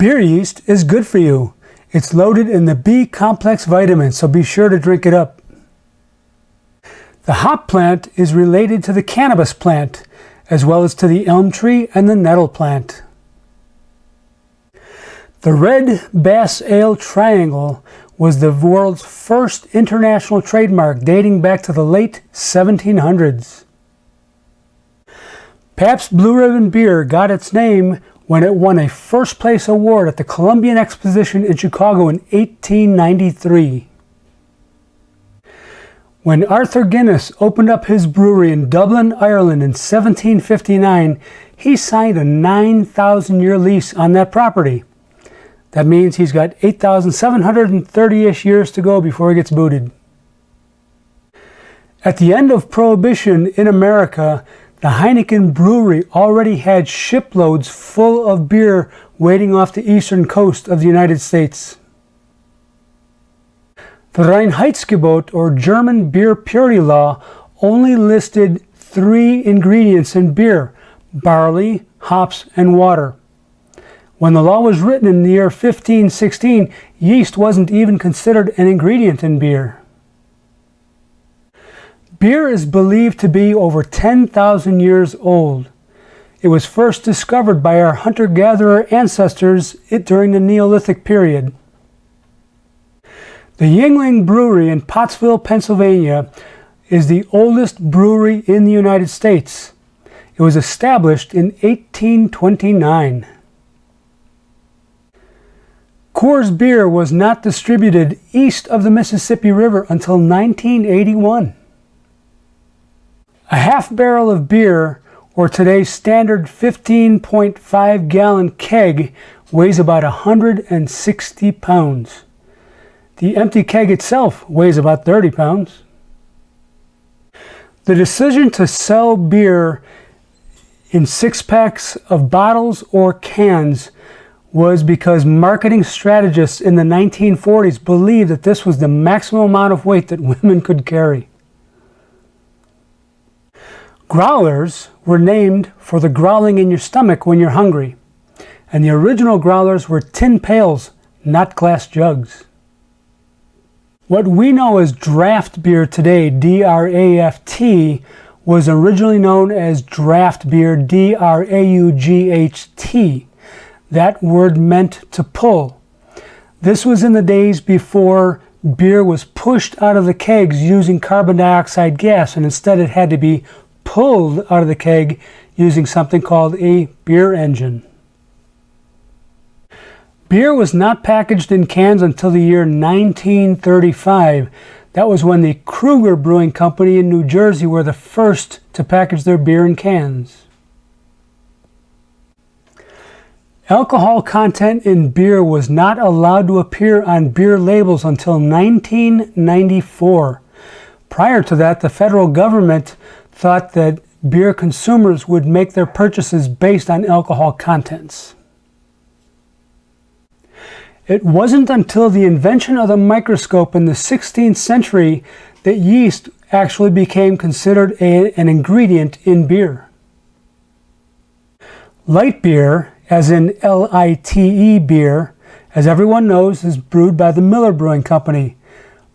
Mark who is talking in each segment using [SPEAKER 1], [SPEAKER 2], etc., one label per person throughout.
[SPEAKER 1] Beer yeast is good for you. It's loaded in the B complex vitamin, so be sure to drink it up. The hop plant is related to the cannabis plant, as well as to the elm tree and the nettle plant. The Red Bass Ale Triangle was the world's first international trademark dating back to the late 1700s. Pabst Blue Ribbon beer got its name when it won a first place award at the Columbian Exposition in Chicago in 1893. When Arthur Guinness opened up his brewery in Dublin, Ireland in 1759, he signed a 9,000-year lease on that property. That means he's got 8,730-ish years to go before he gets booted. At the end of Prohibition in America, the Heineken brewery already had shiploads full of beer waiting off the eastern coast of the United States. The Reinheitsgebot, or German beer purity law, only listed 3 ingredients in beer: barley, hops, and water. When the law was written in the year 1516, yeast wasn't even considered an ingredient in beer. Beer is believed to be over 10,000 years old. It was first discovered by our hunter-gatherer ancestors during the Neolithic period. The YUENGLING Brewery in Pottsville, Pennsylvania is the oldest brewery in the United States. It was established in 1829. Coors beer was not distributed east of the Mississippi River until 1981. A half barrel of beer, or today's standard 15.5 gallon keg, weighs about 160 pounds. The empty keg itself weighs about 30 pounds. The decision to sell beer in 6-packs of bottles or cans was because marketing strategists in the 1940s believed that this was the maximum amount of weight that women could carry. Growlers were named for the growling in your stomach when you're hungry, and the original growlers were tin pails, not glass jugs. What we know as draft beer today, D-R-A-F-T, was originally known as draft beer, D-R-A-U-G-H-T. That word meant to pull. This was in the days before beer was pushed out of the kegs using carbon dioxide gas, and instead it had to be pulled out of the keg using something called a beer engine. Beer was not packaged in cans until the year 1935. That was when the Kruger Brewing Company in New Jersey were the first to package their beer in cans. Alcohol content in beer was not allowed to appear on beer labels until 1994. Prior to that, the federal government thought that beer consumers would make their purchases based on alcohol contents. It wasn't until the invention of the microscope in the 16th century that yeast actually became considered an ingredient in beer. Light beer, as in L-I-T-E beer, as everyone knows, is brewed by the Miller Brewing Company.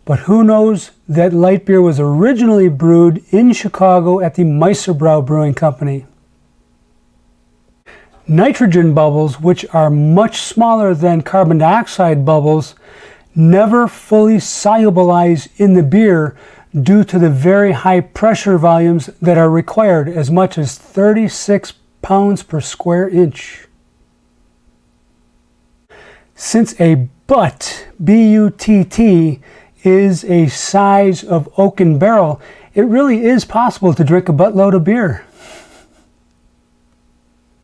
[SPEAKER 1] But who knows that light beer was originally brewed in Chicago at the Meisterbrau Brewing Company. Nitrogen bubbles, which are much smaller than carbon dioxide bubbles, never fully solubilize in the beer due to the very high pressure volumes that are required, as much as 36 pounds per square inch. Since a butt, B-U-T-T, is a size of oaken barrel, it really is possible to drink a buttload of beer.